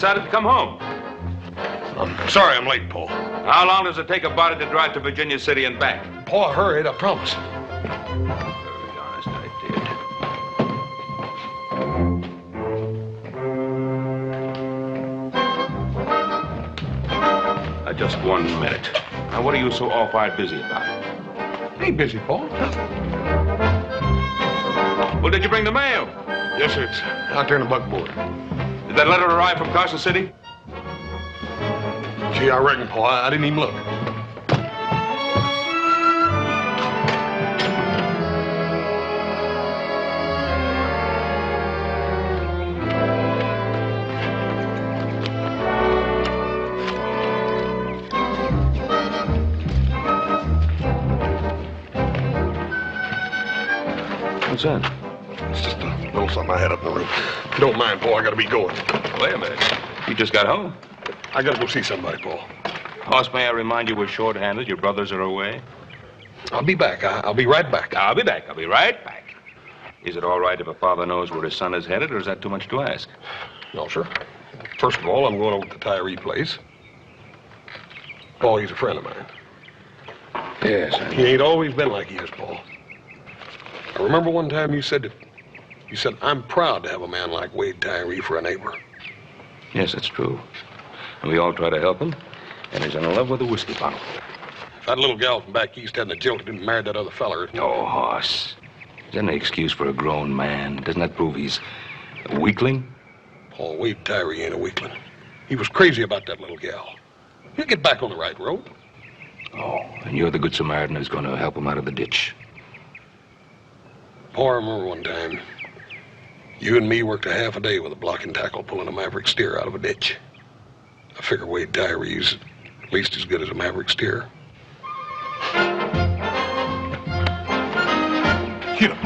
decided to come home. I'm sorry I'm late, Paul. How long does it take a body to drive to Virginia City and back? Paul, I hurried, I promise. Very honest, I did. Just 1 minute. Now, what are you so all-fired busy about? Ain't busy, Paul. Well, did you bring the mail? Yes, sir. It's out there in the buckboard. Did that letter arrive from Carson City? Gee, I reckon, Paul. I didn't even look. What's that? It's just a little something I had up in the room. If you don't mind, Paul, I gotta be going. Wait a minute. You just got home. I gotta go see somebody, Paul. Hoss, may I remind you we're short-handed? Your brothers are away. I'll be back. I'll be right back. I'll be back. I'll be right back. Is it all right if a father knows where his son is headed, or is that too much to ask? No, sir. First of all, I'm going over to the Tyree place. Paul, he's a friend of mine. Yes, He ain't always been like he is, Paul. I remember one time you said, I'm proud to have a man like Wade Tyree for a neighbor. Yes, that's true. And we all try to help him, and he's in love with a whiskey bottle. If that little gal from back east hadn't a jilted and married that other feller... Oh, Hoss. Is that any excuse for a grown man? Doesn't that prove he's a weakling? Paul, Wade Tyree ain't a weakling. He was crazy about that little gal. He'll get back on the right road. Oh, and you're the good Samaritan who's going to help him out of the ditch. Paul, I remember one time, you and me worked a half a day with a block and tackle pulling a maverick steer out of a ditch. I figure Wade Tyree's at least as good as a maverick steer. Get him.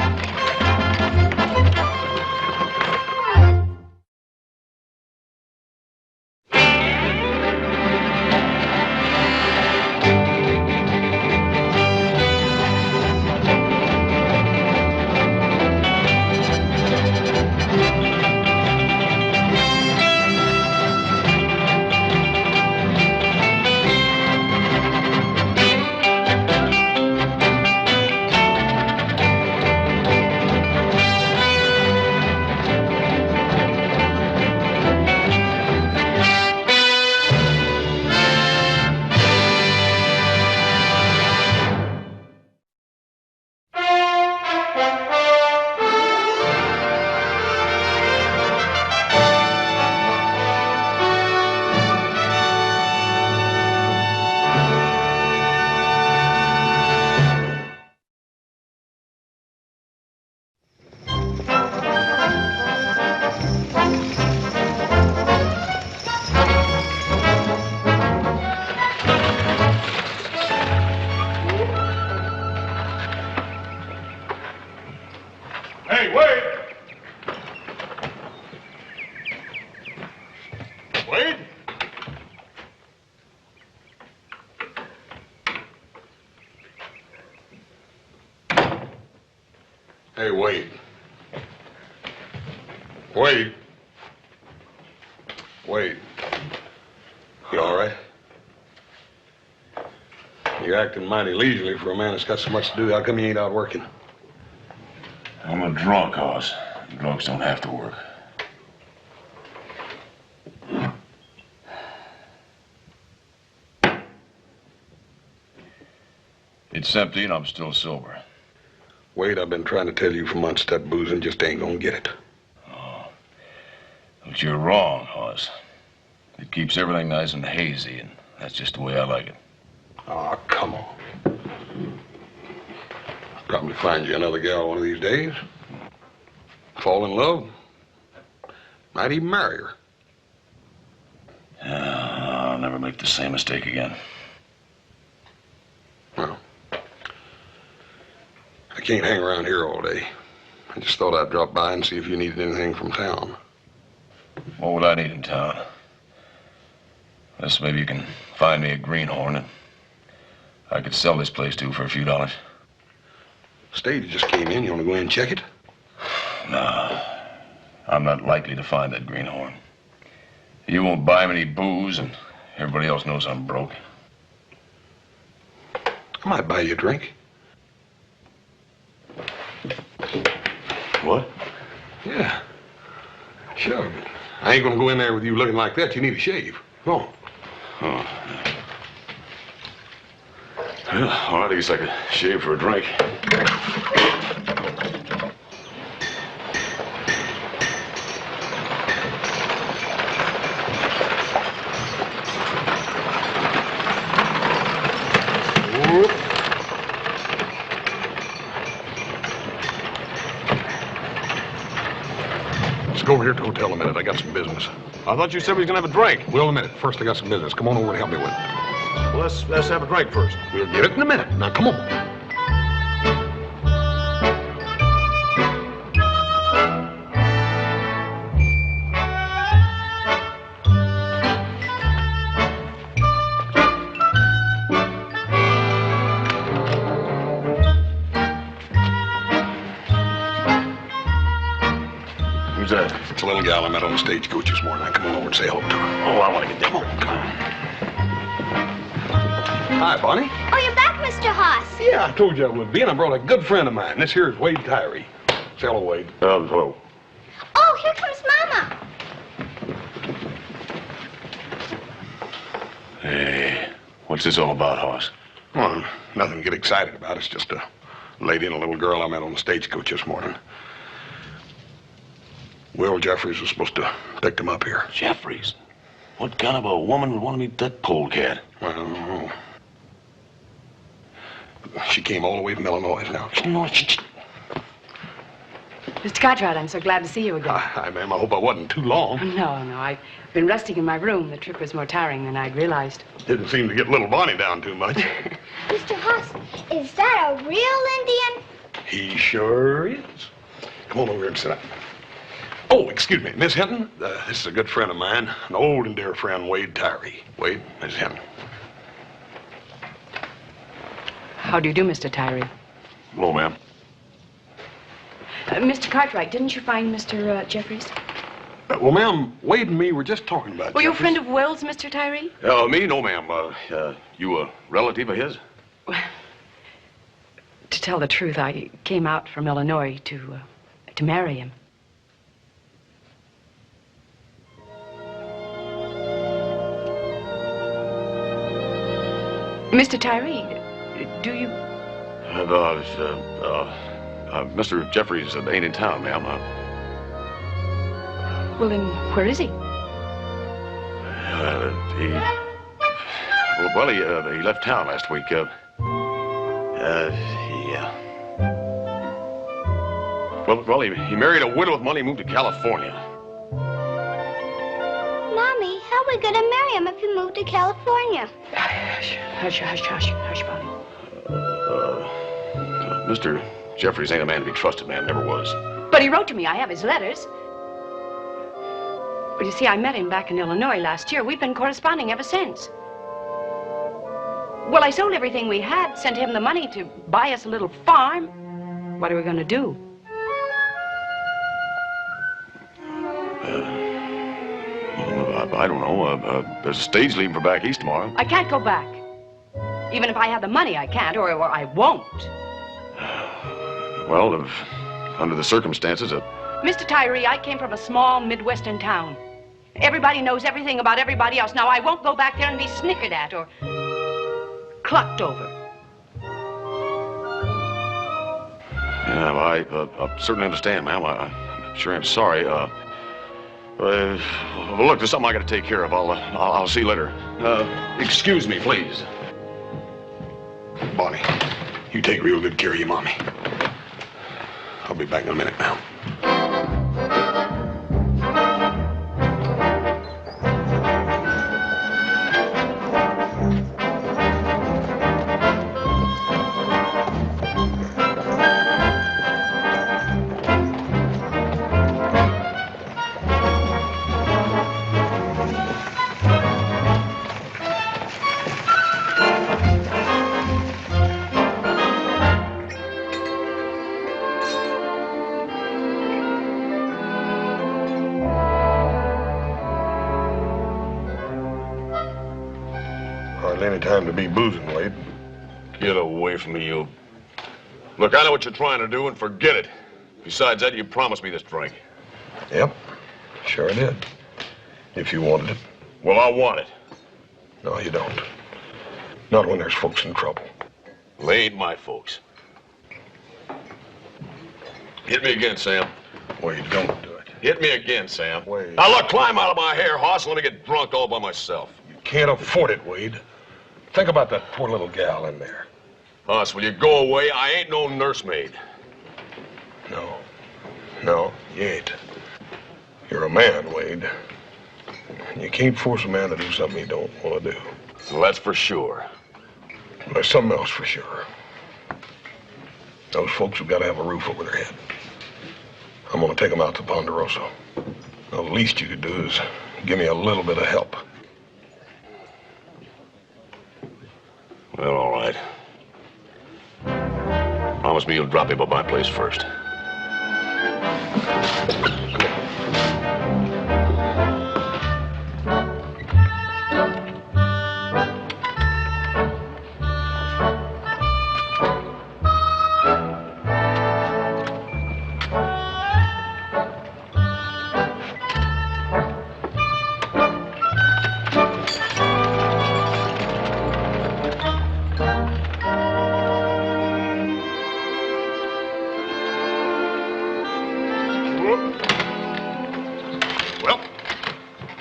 Hey, Wade! Wade? Hey, Wade. Wade. Wade. You all right? You're acting mighty leisurely for a man that's got so much to do. How come you ain't out working? I'm a drunk, Hoss. Drunks don't have to work. It's empty and I'm still sober. Wade, I've been trying to tell you for months that boozing just ain't gonna get it. Oh. But you're wrong, Hoss. It keeps everything nice and hazy, and that's just the way I like it. Oh, come on. Probably find you another gal one of these days. Fall in love. Might even marry her. I'll never make the same mistake again. Well, I can't hang around here all day. I just thought I'd drop by and see if you needed anything from town. What would I need in town? Unless maybe you can find me a greenhorn and I could sell this place to for a few dollars. Stage just came in. You want to go in and check it? No, I'm not likely to find that greenhorn. You won't buy him any booze, and everybody else knows I'm broke. I might buy you a drink. What? Yeah. Sure. But I ain't gonna go in there with you looking like that. You need a shave. No. Oh. Well, all right, I guess I could shave for a drink. Let's go over here to the hotel a minute. I got some business. I thought you said we was gonna have a drink. Well, a minute. First, I got some business. Come on over and help me with it. Well, let's have a drink first. We'll get it in a minute. Now, come on. Who's that? It's a little gal I met on the stagecoach this morning. Now, come on over and say hello to her. Oh, I want to get Come on, come on. Hi, Bonnie. Oh, you're back, Mr. Haas. Yeah, I told you I would be, and I brought a good friend of mine. This here is Wade Tyree. Say hello, Wade. hello. Oh, here comes Mama. Hey, what's this all about, Hoss? Well, nothing to get excited about. It's just a lady and a little girl I met on the stagecoach this morning. Will Jeffries was supposed to pick them up here. Jeffries? What kind of a woman would want to meet that polecat? Well, I don't know. She came all the way from Illinois now. Mr. Cartwright, I'm so glad to see you again. Hi, ma'am. I hope I wasn't too long. No, I've been resting in my room. The trip was more tiring than I'd realized. Didn't seem to get little Bonnie down too much. Mr. Haas, is that a real Indian? He sure is. Come on over here and sit down. Oh, excuse me, Miss Hinton. This is a good friend of mine, an old and dear friend, Wade Tyree. Wade, Miss Hinton. How do you do, Mr. Tyree? Hello, ma'am. Mr. Cartwright, didn't you find Mr. Jeffries? Well, ma'am, Wade and me were just talking about Were you a Jeffries. friend of Will's, Mr. Tyree? Me? No, ma'am. You a relative of his? To tell the truth, I came out from Illinois to marry him. Mr. Tyree, do you... Mr. Jeffries ain't in town, ma'am. Well, then, where is he? He left town last week. Yeah. Well, he married a widow with money and moved to California. Mommy, how are we going to marry him if he moved to California? Hush, Bonnie. Mr. Jeffries ain't a man to be trusted, ma'am. Never was. But he wrote to me. I have his letters. Well, you see, I met him back in Illinois last year. We've been corresponding ever since. Well, I sold everything we had, sent him the money to buy us a little farm. What are we going to do? I don't know. There's a stage leaving for back east tomorrow. I can't go back. Even if I had the money, I can't, or I won't. Well, under the circumstances, Mr. Tyree, I came from a small Midwestern town. Everybody knows everything about everybody else. Now, I won't go back there and be snickered at or clucked over. Yeah, I certainly understand, ma'am. I sure am sorry. Well, look, there's something I got to take care of. I'll see you later. Excuse me, please. Bonnie, you take real good care of your mommy. I'll be back in a minute now. Hardly any time to be boozing, Wade. Get away from me, you. Look, I know what you're trying to do, and forget it. Besides that, you promised me this drink. Yep, sure did. If you wanted it. Well, I want it. No, you don't. Not when there's folks in trouble. They ain't my folks. Hit me again, Sam. Wade, don't do it. Hit me again, Sam. Wade. Now, look, climb out of my hair, hoss, and let me get drunk all by myself. You can't afford it, Wade. Think about that poor little gal in there. Hoss, will you go away? I ain't no nursemaid. No, you ain't. You're a man, Wade. And you can't force a man to do something he don't want to do. Well, that's for sure. There's something else for sure. Those folks have got to have a roof over their head. I'm going to take them out to Ponderosa. The least you could do is give me a little bit of help. Well, all right. Promise me you'll drop him at my place first.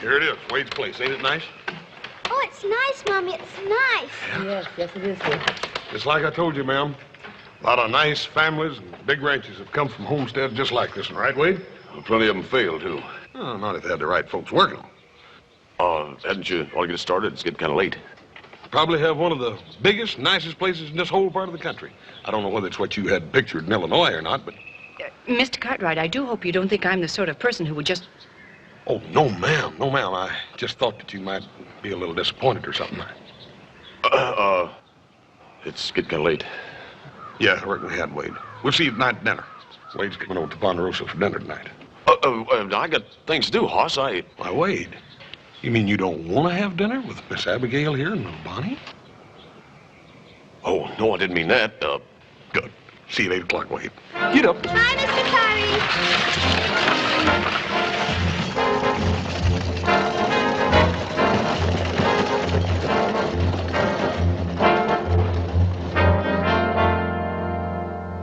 Here it is, Wade's place. Ain't it nice? Oh, it's nice, Mommy. It's nice. Yes, it is, dear. Just like I told you, ma'am. A lot of nice families and big ranches have come from homesteads just like this one, right, Wade? Well, plenty of them failed, too. Oh, not if they had the right folks working them. Hadn't you ought to get it started? It's getting kind of late. Probably have one of the biggest, nicest places in this whole part of the country. I don't know whether it's what you had pictured in Illinois or not, but... Mr. Cartwright, I do hope you don't think I'm the sort of person who would just... Oh, no, ma'am. No, ma'am. I just thought that you might be a little disappointed or something. It's getting kind of late. Yeah, I reckon we had, Wade. We'll see you tonight at dinner. Wade's coming over to Ponderosa for dinner tonight. I got things to do, Hoss. Why, Wade, you mean you don't want to have dinner with Miss Abigail here and little Bonnie? Oh, no, I didn't mean that. Good. See you at 8 o'clock, Wade. Get up. Bye, Mr. Tyree.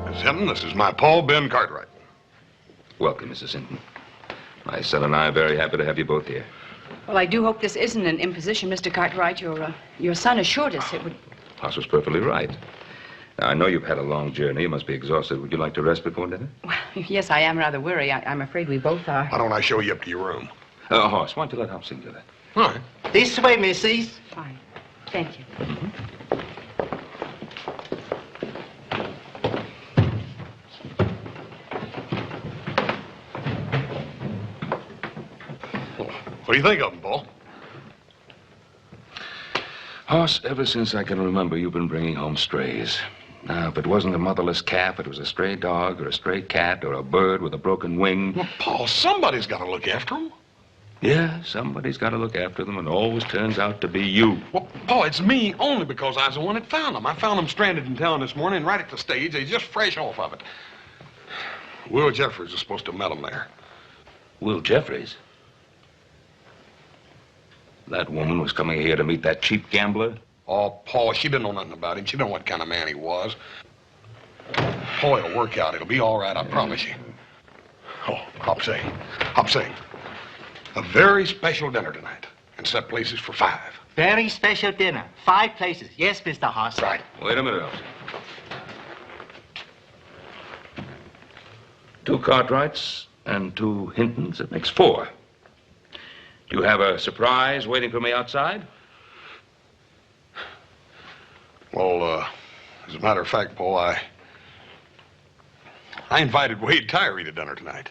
Miss Hinton, this is my Paul Ben Cartwright. Welcome, Mrs. Hinton. My son and I are very happy to have you both here. Well, I do hope this isn't an imposition, Mr. Cartwright. Your son assured us it would... Hoss was perfectly right. Now, I know you've had a long journey. You must be exhausted. Would you like to rest before dinner? Well, yes, I am rather weary. I'm afraid we both are. Why don't I show you up to your room? Hoss, why don't you let Hobson do that? All right. This way, missus. Fine. Thank you. What do you think of them, Paul? Hoss, ever since I can remember, you've been bringing home strays. Now, if it wasn't a motherless calf, it was a stray dog or a stray cat or a bird with a broken wing. Well, Paul, somebody's got to look after them. Yeah, somebody's got to look after them, and it always turns out to be you. Well, Paul, it's me only because I was the one that found them. I found them stranded in town this morning, right at the stage. They just fresh off of it. Will Jeffries is supposed to have met them there. Will Jeffries? That woman was coming here to meet that cheap gambler? Oh, Paul, she didn't know nothing about him. She didn't know what kind of man he was. Oh, it'll work out. It'll be all right, I promise you. Oh, Hobson. A very special dinner tonight. And set places for 5. Very special dinner. 5 places. Yes, Mr. Hoss. Right. Wait a minute, Hobson. 2 Cartwrights and 2 Hintons. It makes 4. Do you have a surprise waiting for me outside? Well, as a matter of fact, Paul, I invited Wade Tyree to dinner tonight.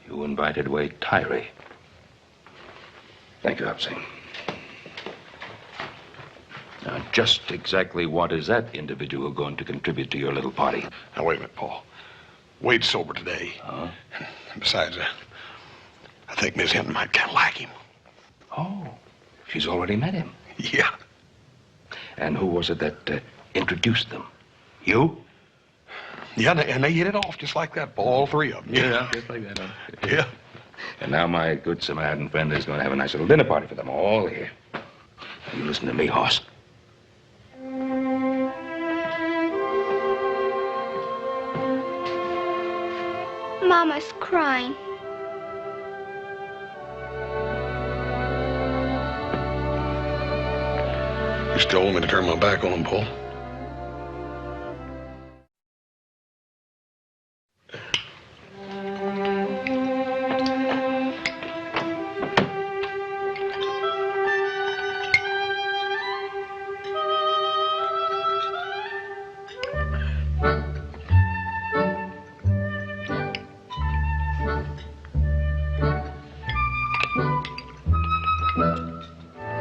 You invited Wade Tyree. Thank you, Hobson. Now, just exactly what is that individual going to contribute to your little party? Now, wait a minute, Paul. Wade's sober today. Huh? And besides, I think Miss Hinton might kind of like him. Oh, she's already met him. Yeah. And who was it that introduced them? You? Yeah, and they hit it off just like that, all three of them. Just like that. Huh? Yeah. And now my good Samaritan friend is going to have a nice little dinner party for them all here. Now, you listen to me, Hoss. Mama's crying. You still want me to turn my back on them, Paul?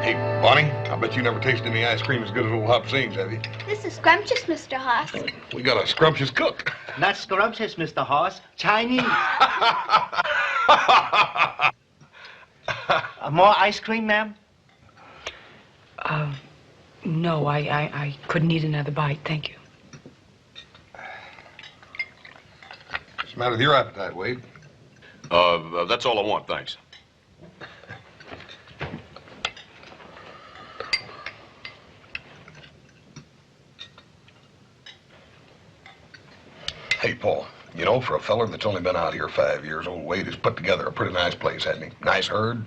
Hey, Bonnie, I bet you never tasted any ice cream as good as old Hop Sings, have you? This is scrumptious, Mr. Hoss. We got a scrumptious cook. Not scrumptious, Mr. Hoss. Chinese. More ice cream, ma'am? No, I couldn't eat another bite, thank you. What's the matter with your appetite, Wade? That's all I want, thanks. Hey, Paul, you know, for a feller that's only been out here 5 years, old Wade has put together a pretty nice place, hasn't he? Nice herd.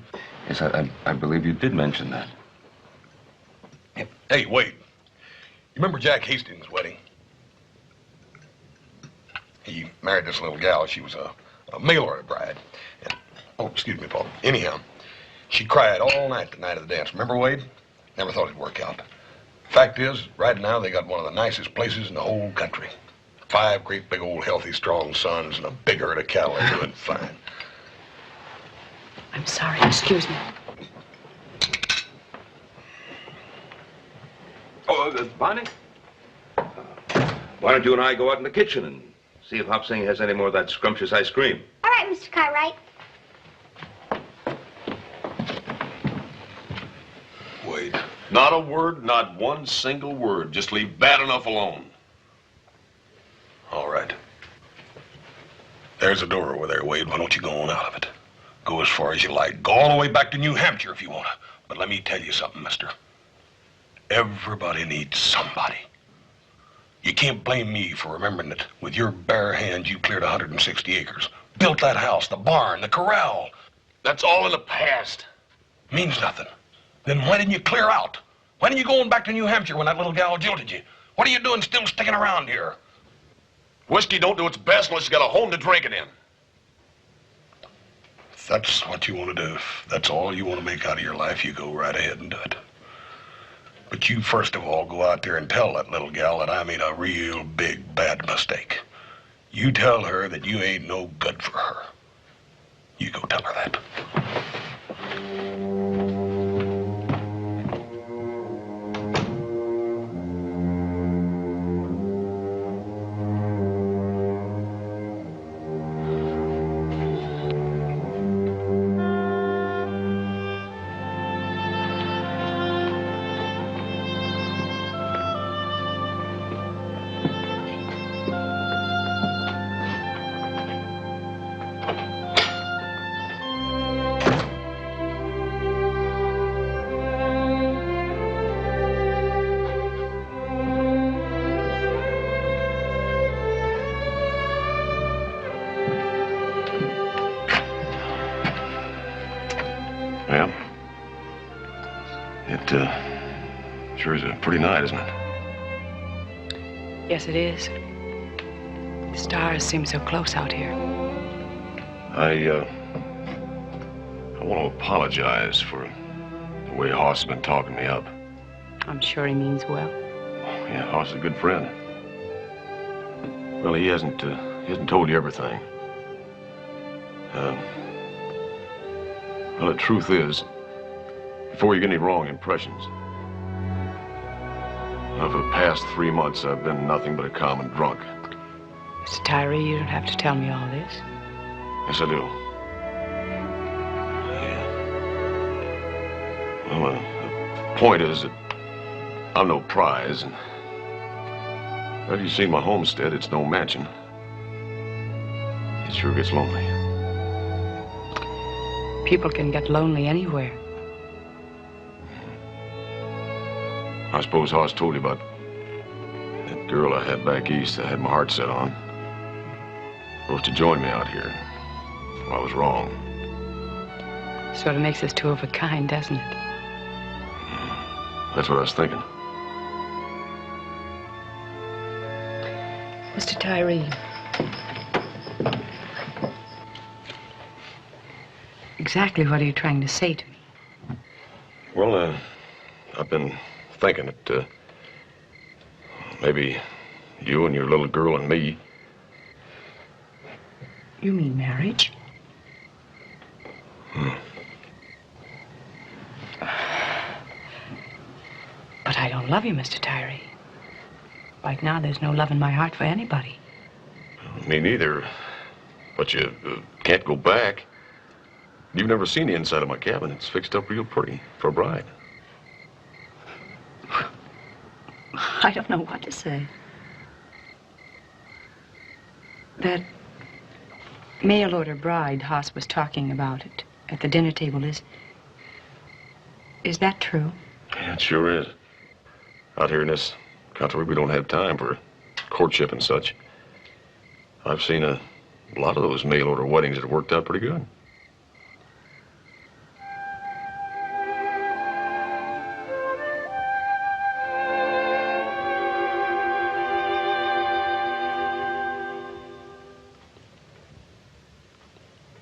Yes, I believe you did mention that. Hey, Wade, you remember Jack Hastings' wedding? He married this little gal. She was a mail-order bride. And, oh, excuse me, Paul. Anyhow, she cried all night the night of the dance. Remember, Wade? Never thought it'd work out. Fact is, right now, they got one of the nicest places in the whole country. 5 great big old healthy strong sons and a big herd of cattle. They're doing fine. I'm sorry, excuse me. Oh, Bonnie? Why don't you and I go out in the kitchen and see if Hop Sing has any more of that scrumptious ice cream? All right, Mr. Cartwright. Wade. Not a word, not one single word. Just leave bad enough alone. All right. There's a door over there, Wade. Why don't you go on out of it? Go as far as you like. Go all the way back to New Hampshire if you want to. But let me tell you something, mister. Everybody needs somebody. You can't blame me for remembering that with your bare hands you cleared 160 acres. Built that house, the barn, the corral. That's all in the past. Means nothing. Then why didn't you clear out? Why didn't you go on back to New Hampshire when that little gal jilted you? What are you doing still sticking around here? Whiskey don't do its best unless you got a home to drink it in. If that's what you want to do, if that's all you want to make out of your life, you go right ahead and do it. But you first of all go out there and tell that little gal that I made a real big bad mistake. You tell her that you ain't no good for her. You go tell her that. Well, it sure is a pretty night, isn't it? Yes, it is. The stars seem so close out here. I want to apologize for the way Hoss has been talking me up. I'm sure he means well. Yeah, Hoss is a good friend. Well, he hasn't told you everything. Well, the truth is, before you get any wrong impressions, well, for the past 3 months, I've been nothing but a common drunk. Mr. Tyree, you don't have to tell me all this. Yes, I do. Well, the point is that I'm no prize. Well, you see my homestead, it's no mansion. It sure gets lonely. People can get lonely anywhere. I suppose Hoss told you about that girl I had back east I had my heart set on. Supposed to join me out here. Well, I was wrong. Sort of makes us two of a kind, doesn't it? That's what I was thinking. Mr. Tyree. Exactly what are you trying to say to me? Well, I've been thinking that maybe you and your little girl and me. You mean marriage? But I don't love you, Mr. Tyree. Right now, there's no love in my heart for anybody. Me neither. But you can't go back. You've never seen the inside of my cabin. It's fixed up real pretty for a bride. I don't know what to say. That mail-order bride Hoss was talking about at the dinner table is that true? Yeah, it sure is. Out here in this country, we don't have time for courtship and such. I've seen a lot of those mail-order weddings that have worked out pretty good.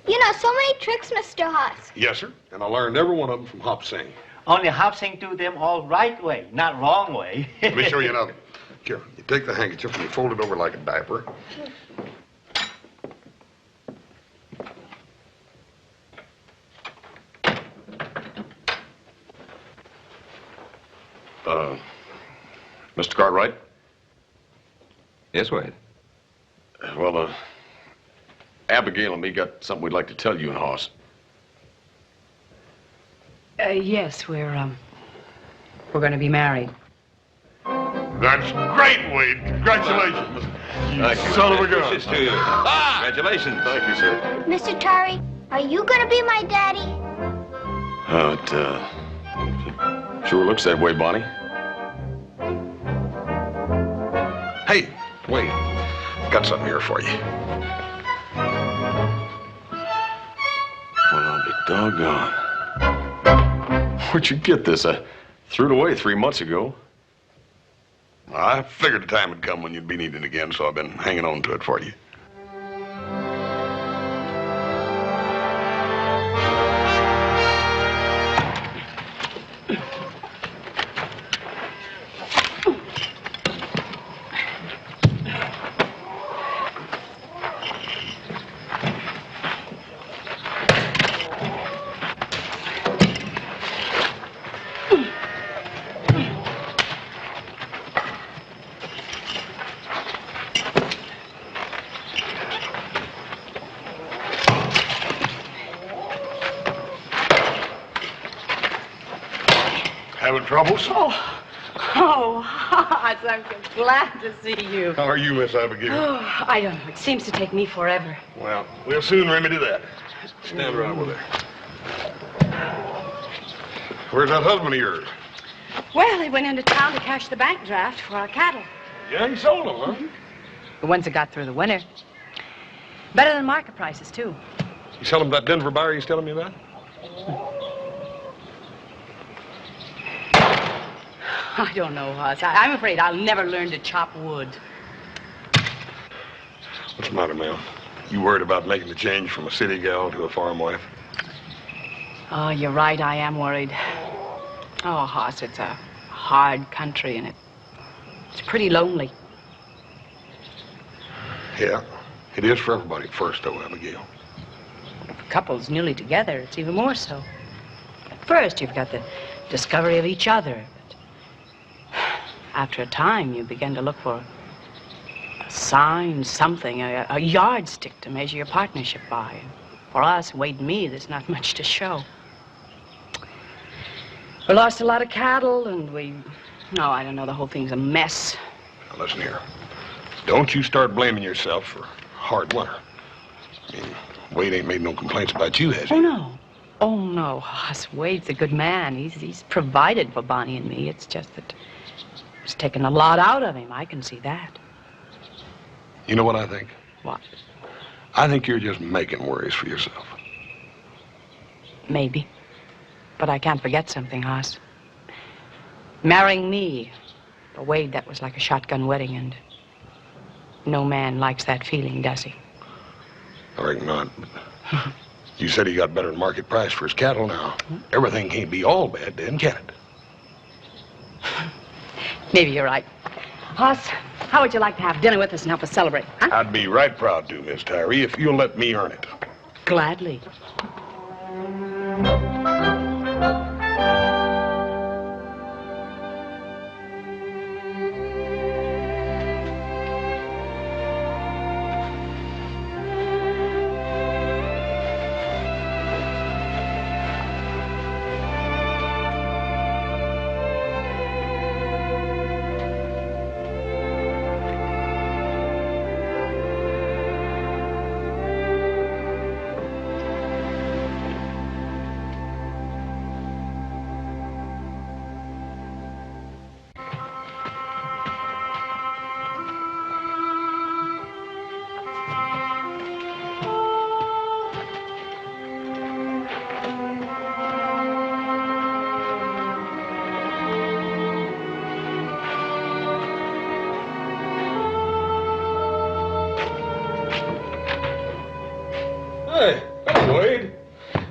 You know so many tricks, Mr. Hoss. Yes, sir. And I learned every one of them from Hop Sing. Only Hop Sing do them all right way, not wrong way. Let me show you another. Here, you take the handkerchief and you fold it over like a diaper. Mr. Cartwright? Yes, Wade. Well, Abigail and me got something we'd like to tell you and Hoss. Yes, we're going to be married. That's great, Wade. Congratulations. Thank you. Son of a gun. Wishes to you. Congratulations. Thank you, sir. Mr. Tyree, are you gonna be my daddy? It sure looks that way, Bonnie. Hey, Wade. Got something here for you. Well, I'll be doggone. Where'd you get this? I threw it away 3 months ago. I figured the time would come when you'd be needed again, so I've been hanging on to it for you. Having troubles? Oh, Hoss, I'm so glad to see you. How are you, Miss Abigail? Oh, I don't know. It seems to take me forever. Well, we'll soon remedy that. Stand right over there. Where's that husband of yours? Well, they went into town to cash the bank draft for our cattle. Yeah, he sold them, huh? The ones that got through the winter. Better than market prices, too. You sell them that Denver buyer he's telling me about? I don't know, Hoss. I'm afraid I'll never learn to chop wood. What's the matter, ma'am? You worried about making the change from a city gal to a farm wife? Oh, you're right. I am worried. Oh, Hoss, it's a hard country, and it's pretty lonely. Yeah, it is for everybody at first, though, Abigail. If a couple's newly together, it's even more so. At first, you've got the discovery of each other. But after a time, you begin to look for a sign, something, a yardstick to measure your partnership by. For us, Wade and me, there's not much to show. We lost a lot of cattle, and we No, I don't know. The whole thing's a mess. Now, listen here. Don't you start blaming yourself for hard winter. I mean, Wade ain't made no complaints about you, has he? Oh, no. Oh, no. Hoss, Wade's a good man. He's provided for Bonnie and me. It's just that it's taken a lot out of him. I can see that. You know what I think? What? I think you're just making worries for yourself. Maybe. But I can't forget something, Hoss. Marrying me, for Wade, that was like a shotgun wedding, and no man likes that feeling, does he? I reckon not. You said he got better than market price for his cattle now. Everything can't be all bad then, can it? Maybe you're right. Hoss, how would you like to have dinner with us and help us celebrate, huh? I'd be right proud to, Miss Tyree, if you'll let me earn it. Gladly. Hey, hello, Wade.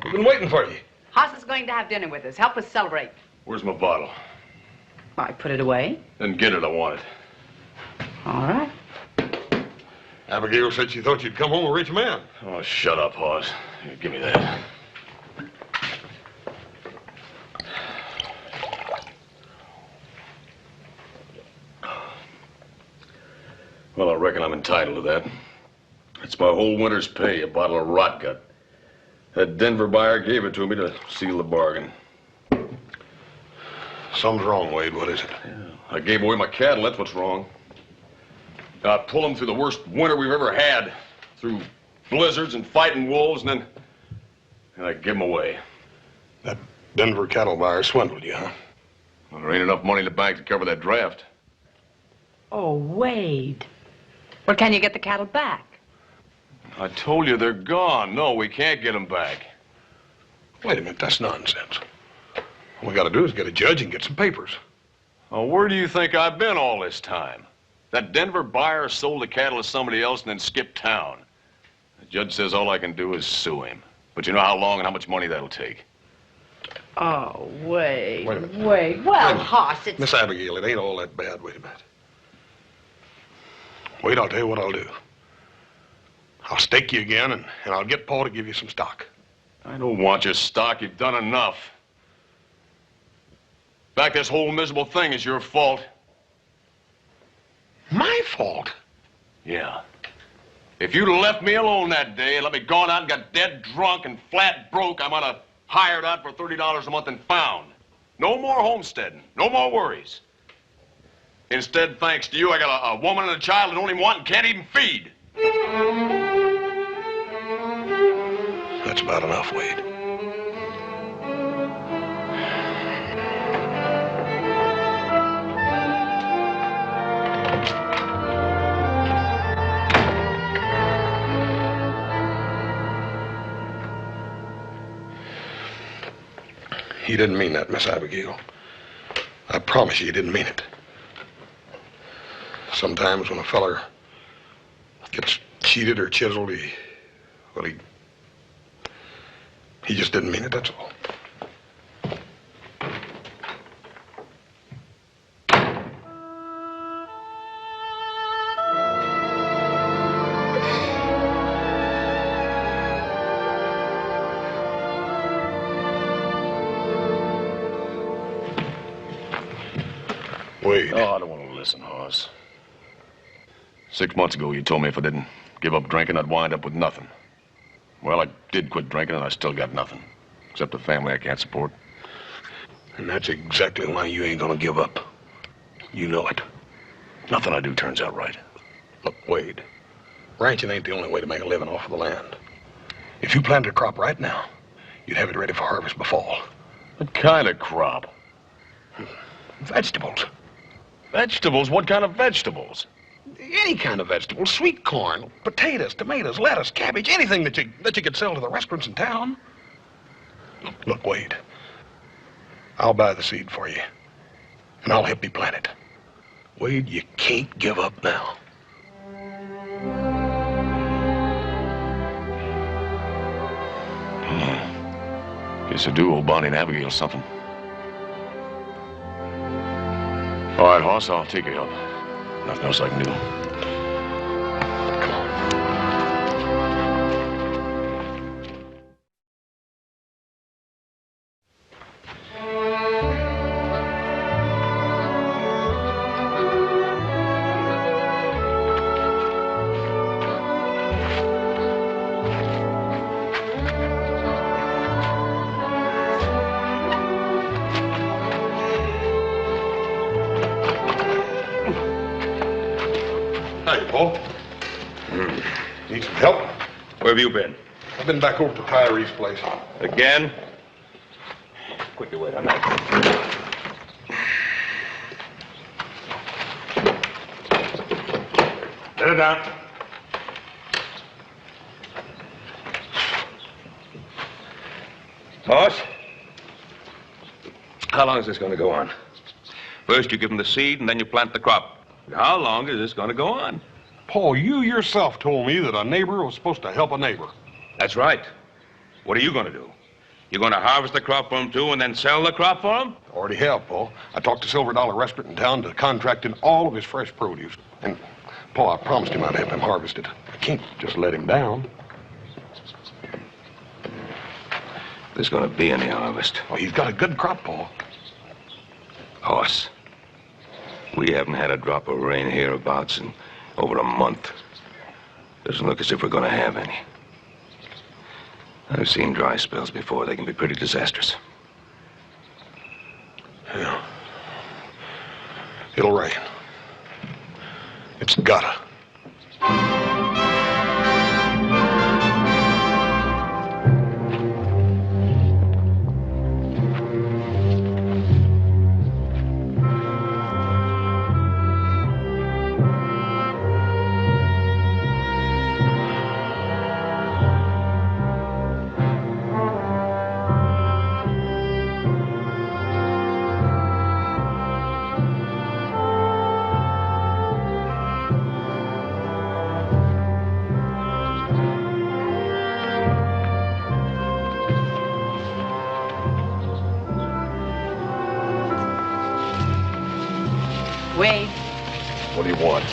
We've been waiting for you. Hoss is going to have dinner with us. Help us celebrate. Where's my bottle? I put it away. Then get it, I want it. All right. Abigail said she thought you'd come home a rich man. Oh, shut up, Hoss. Here, give me that. Well, I reckon I'm entitled to that. It's my whole winter's pay, a bottle of rot gut. That Denver buyer gave it to me to seal the bargain. Something's wrong, Wade. What is it? I gave away my cattle, that's what's wrong. I pulled them through the worst winter we've ever had. Through blizzards and fighting wolves, and I give them away. That Denver cattle buyer swindled you, huh? Well, there ain't enough money in the bank to cover that draft. Oh, Wade. Well, can you get the cattle back? I told you they're gone. No, we can't get them back. Wait a minute, that's nonsense. All we gotta do is get a judge and get some papers. Well, where do you think I've been all this time? That Denver buyer sold the cattle to somebody else and then skipped town. The judge says all I can do is sue him. But you know how long and how much money that'll take. Oh, Wade. Wait a minute. Wade. Wait a Well, minute. Hoss, it's... Miss Abigail, it ain't all that bad. Wait a minute. Wait, I'll tell you what I'll do. I'll stake you again, and I'll get Paul to give you some stock. I don't want your stock. You've done enough. In fact, this whole miserable thing is your fault. My fault? Yeah. If you'd have left me alone that day and let me gone out and got dead drunk and flat broke, I might have hired out for $30 a month and found. No more homesteading. No more worries. Instead, thanks to you, I got a woman and a child that don't even want and can't even feed. That's about enough, Wade. He didn't mean that, Miss Abigail. I promise you he didn't mean it. Sometimes when a feller gets cheated or chiseled, he just didn't mean it, that's all. Wade. Oh, I don't want to listen, Hoss. 6 months ago, you told me if I didn't give up drinking, I'd wind up with nothing. Well, I did quit drinking, and I still got nothing. Except a family I can't support. And that's exactly why you ain't gonna give up. You know it. Nothing I do turns out right. Look, Wade, ranching ain't the only way to make a living off of the land. If you planted a crop right now, you'd have it ready for harvest by fall. What kind of crop? Vegetables. Vegetables? What kind of vegetables? Any kind of vegetables. Sweet corn, potatoes, tomatoes, lettuce, cabbage, anything that you could sell to the restaurants in town. Look, Wade, I'll buy the seed for you, and I'll help you plant it. Wade, you can't give up now. Guess I do owe Bonnie and Abigail something. All right, Hoss, I'll take your help. Nothing else I can do. Come on. Hey, Paul. Need some help? Where have you been? I've been back over to Tyree's place. Again? Quickly, wait on that. Set it down. Boss? How long is this going to go on? First you give them the seed, and then you plant the crop. How long is this going to go on? Paul, you yourself told me that a neighbor was supposed to help a neighbor. That's right. What are you going to do? You're going to harvest the crop for them, too, and then sell the crop for them? Already have, Paul. I talked to Silver Dollar Restaurant in town to contract in all of his fresh produce. And, Paul, I promised him I'd help him harvest it. I can't just let him down. There's going to be any harvest. Well, he's got a good crop, Paul. Hoss, we haven't had a drop of rain hereabouts in over a month. Doesn't look as if we're going to have any. I've seen dry spells before. They can be pretty disastrous. Yeah. It'll rain. It's gotta. Wade, What do you want?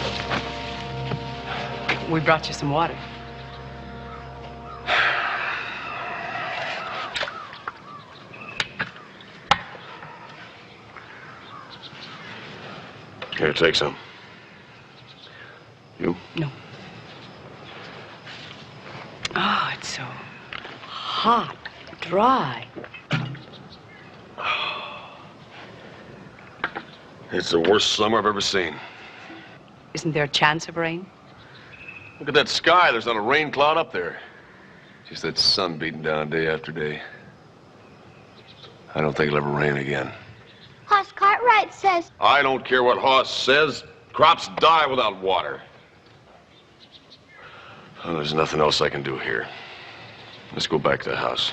we brought you some water. Here, take some. You? No. Oh, it's so hot, dry. It's the worst summer I've ever seen. Isn't there a chance of rain? Look at that sky. There's not a rain cloud up there. Just that sun beating down day after day. I don't think it'll ever rain again. Hoss Cartwright says, I don't care what Hoss says. Crops die without water. Oh, there's nothing else I can do here. Let's go back to the house.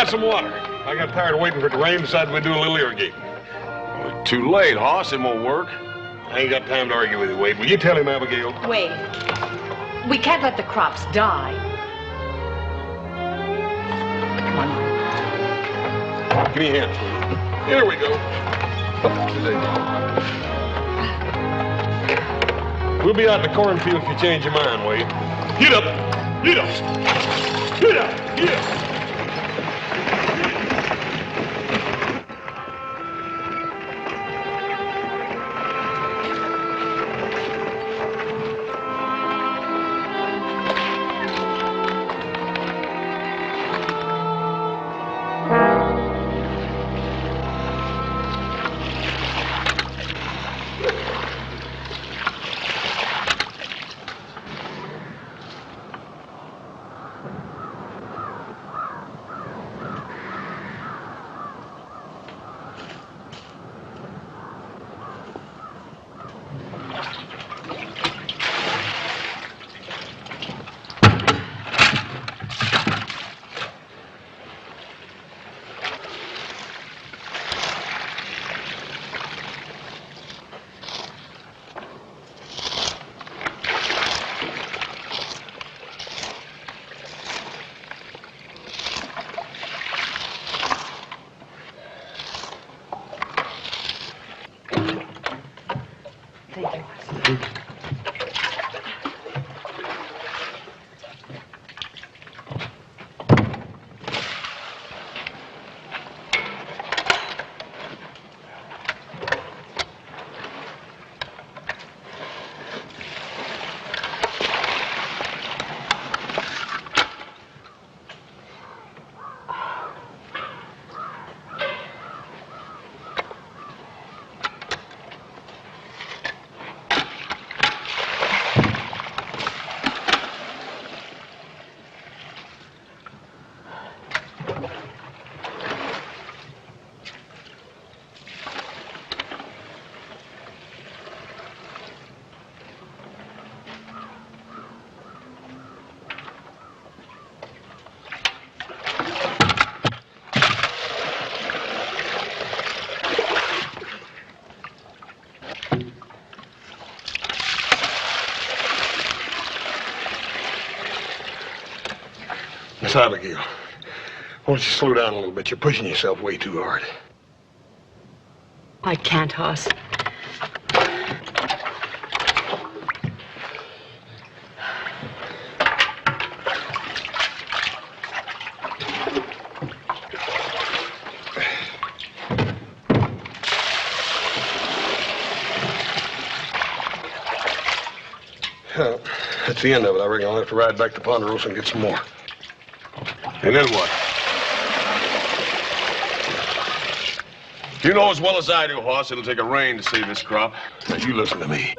about some water? I got tired of waiting for it to rain, decided we'd do a little irrigating. Well, too late, Hoss. It won't work. I ain't got time to argue with you, Wade. Will you tell him, Abigail? Wade, we can't let the crops die. Come on. Give me a hand, sweetie. Here we go. We'll be out in the cornfield if you change your mind, Wade. Get up! Get up! Get up! Get up! Miss Abigail, why don't you slow down a little bit? You're pushing yourself way too hard. I can't, Hoss. Well, that's the end of it. I reckon I'll have to ride back to Ponderosa and get some more. And then what? You know as well as I do, Hoss, it'll take a rain to save this crop. Now, you listen to me.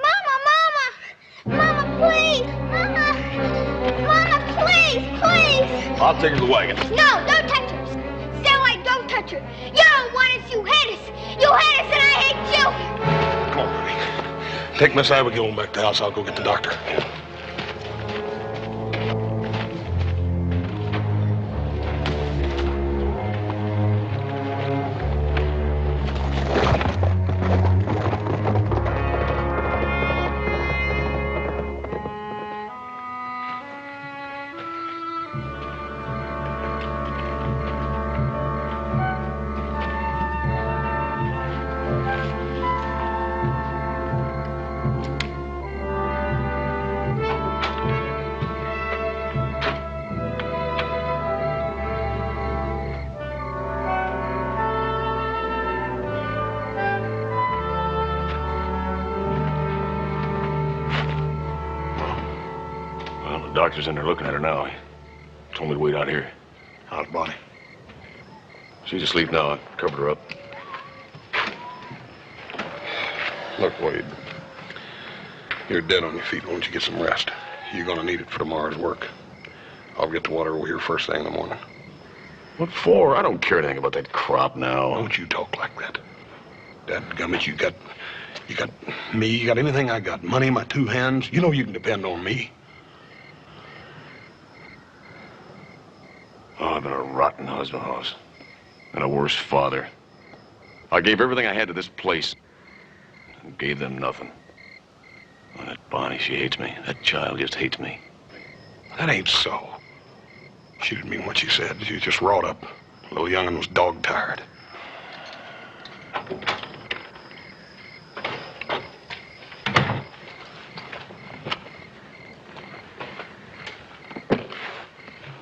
Mama, please! Mama, please, please! I'll take her to the wagon. No, don't touch her! Starlight, don't touch her! You don't want us, you hate us! You hate us and I hate you! Come on, honey. Take Miss Abigail back to the house. I'll go get the doctor. The doctor's in there looking at her now. He told me to wait out here. How's Bonnie? She's asleep now. I covered her up. Look, Wade. You're dead on your feet. Why don't you get some rest? You're gonna need it for tomorrow's work. I'll get the water over here first thing in the morning. What for? I don't care anything about that crop now. Don't you talk like that. Dadgummit, you got me, you got anything I got. Money in my two hands. You know you can depend on me. Oh, I've been a rotten husband, Hoss. And a worse father. I gave everything I had to this place. And gave them nothing. And that Bonnie, she hates me. That child just hates me. That ain't so. She didn't mean what she said. She was just wrought up. The little young'un was dog-tired.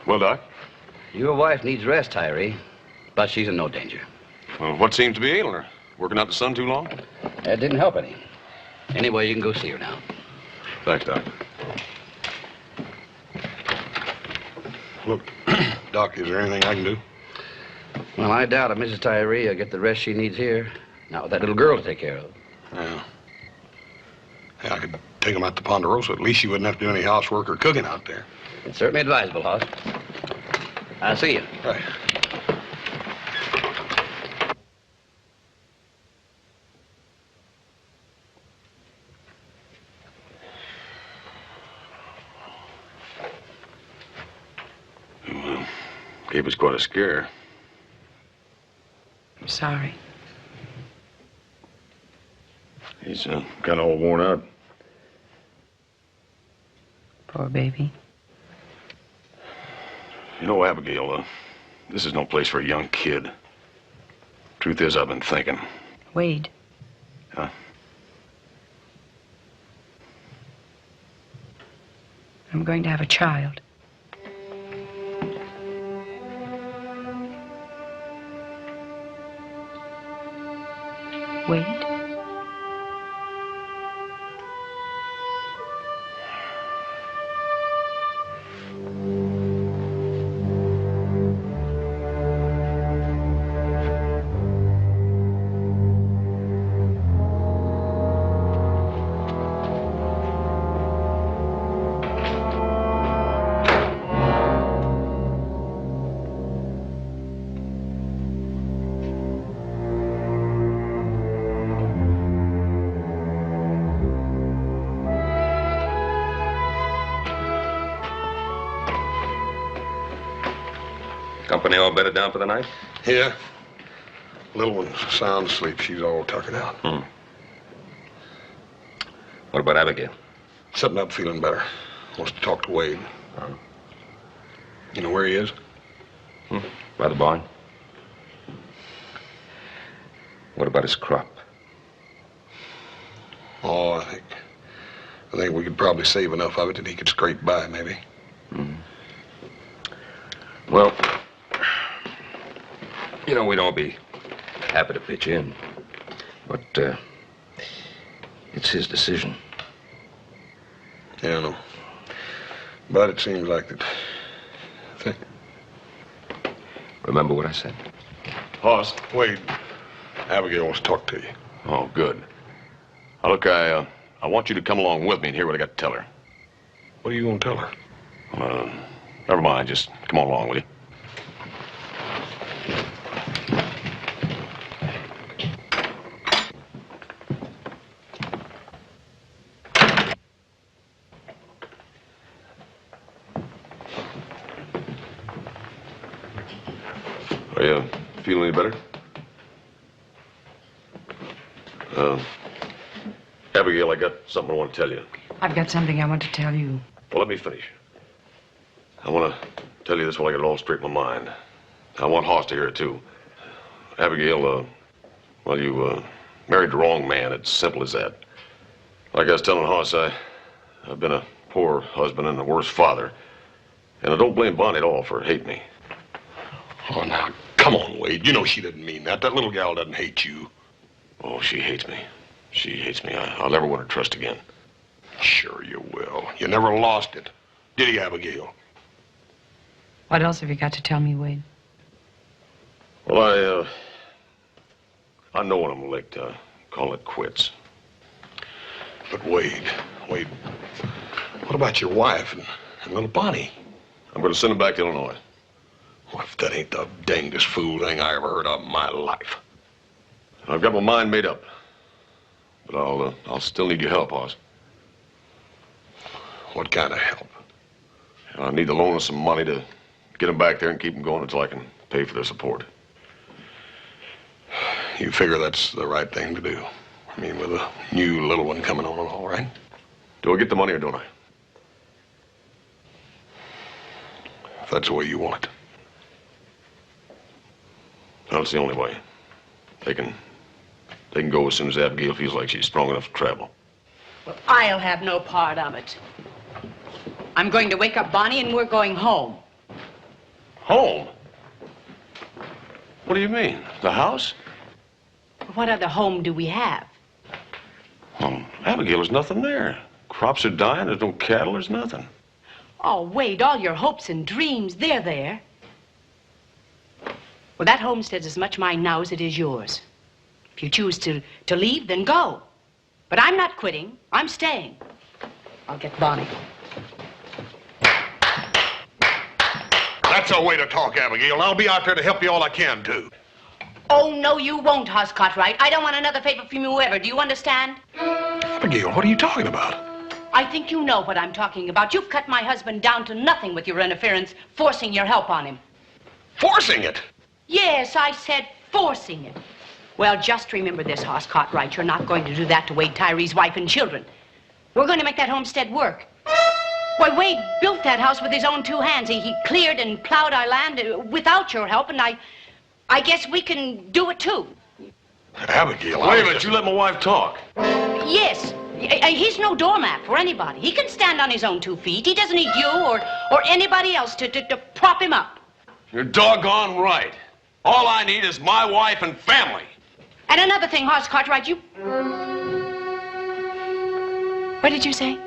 Well, Doc? Your wife needs rest, Tyree, but she's in no danger. Well, what seems to be ailing her? Working out the sun too long? That didn't help any. Anyway, you can go see her now. Thanks, Doc. Look, Doc, is there anything I can do? Well, I doubt if Mrs. Tyree will get the rest she needs here. Not with that little girl to take care of. Yeah. Yeah, I could take him out to Ponderosa. At least she wouldn't have to do any housework or cooking out there. It's certainly advisable, Hoss. I'll see you. Right. Well, gave us quite a scare. I'm sorry. He's kind of all worn out. Poor baby. You know, Abigail, this is no place for a young kid. Truth is, I've been thinking. Wade. Huh? I'm going to have a child. Wade. Company all bedded down for the night? Yeah. Little one's sound asleep. She's all tuckered out. What about Abigail? Sitting up feeling better. Wants to talk to Wade. You know where he is? By the barn? What about his crop? Oh, I think we could probably save enough of it that he could scrape by, maybe. Well, you know, we'd all be happy to pitch in. But, it's his decision. Yeah, I know. But it seems like that... Remember what I said? Hoss? Wade, Abigail wants to talk to you. Oh, good. Now, look, I want you to come along with me and hear what I got to tell her. What are you going to tell her? Never mind. Just come on along, will you? Are you feeling any better? Abigail, I got something I want to tell you. I've got something I want to tell you. Well, let me finish. I want to tell you this while I get it all straight in my mind. I want Hoss to hear it, too. Abigail, well, you married the wrong man. It's simple as that. Like I was telling Hoss, I've been a poor husband and a worse father. And I don't blame Bonnie at all for hating me. Oh, now, come on, Wade. You know she didn't mean that. That little gal doesn't hate you. Oh, she hates me. She hates me. I'll never win her trust again. Sure you will. You never lost it. Did he, Abigail? What else have you got to tell me, Wade? Well, I know when I'm late to call it quits. But Wade, what about your wife and little Bonnie? I'm going to send them back to Illinois. Well, if that ain't the dangest fool thing I ever heard of in my life. I've got my mind made up. But I'll still need your help, Hoss. What kind of help? I need to loan us some money to Get them back there and keep them going until I can pay for their support. You figure that's the right thing to do? I mean, with a new little one coming on and all, right? Do I get the money or don't I? If that's the way you want it. Well, it's the only way. They can go as soon as Abigail feels like she's strong enough to travel. Well, I'll have no part of it. I'm going to wake up Bonnie and we're going home. Home? What do you mean? The house? What other home do we have? Abigail, there's nothing there. Crops are dying, there's no cattle, there's nothing. Oh, Wade, all your hopes and dreams, they're there. Well, that homestead's as much mine now as it is yours. If you choose to leave, then go. But I'm not quitting. I'm staying. I'll get Bonnie. That's a way to talk, Abigail. I'll be out there to help you all I can, too. Oh, no, you won't, Hoss Cartwright. I don't want another favor from you ever. Do you understand? Abigail, what are you talking about? I think you know what I'm talking about. You've cut my husband down to nothing with your interference, forcing your help on him. Forcing it? Yes, I said forcing it. Well, just remember this, Hoss Cartwright. You're not going to do that to Wade Tyree's wife and children. We're going to make that homestead work. Why, Wade built that house with his own two hands. He cleared and plowed our land without your help, and I guess we can do it, too. Abigail, Wait a minute, you let my wife talk. Yes. He's no doormat for anybody. He can stand on his own 2 feet. He doesn't need you or anybody else to prop him up. You're doggone right. All I need is my wife and family. And another thing, Hoss Cartwright, you... What did you say?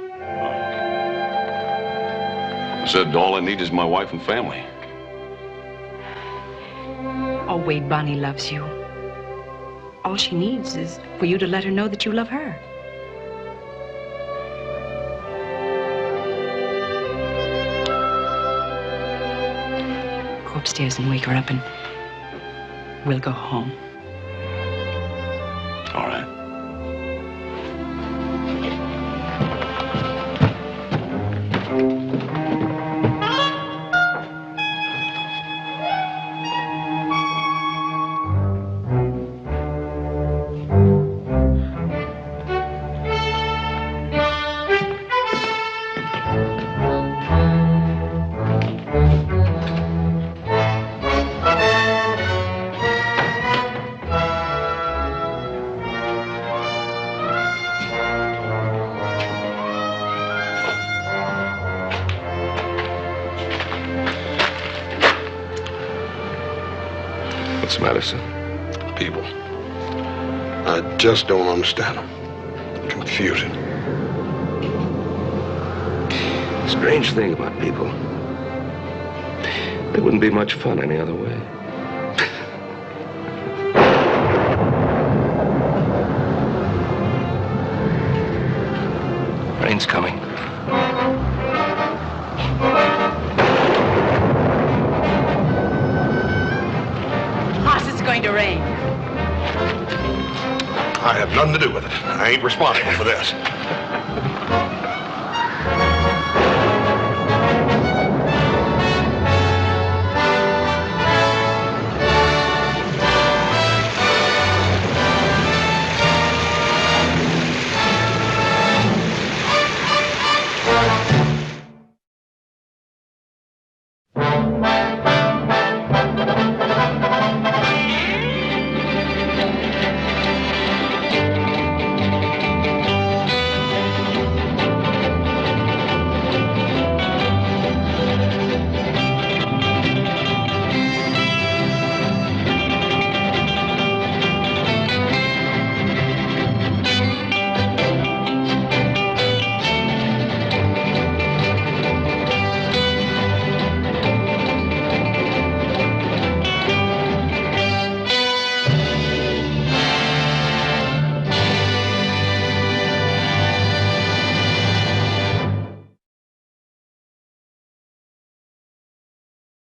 I said all I need is my wife and family. Oh, Wade, Bonnie loves you. All she needs is for you to let her know that you love her. Go upstairs and wake her up and we'll go home. All right. What's the matter, son? People. I just don't understand them. Confusing. Strange thing about people. They wouldn't be much fun any other way. Rain's coming. Hoss, it's going to rain. I have nothing to do with it. I ain't responsible for this.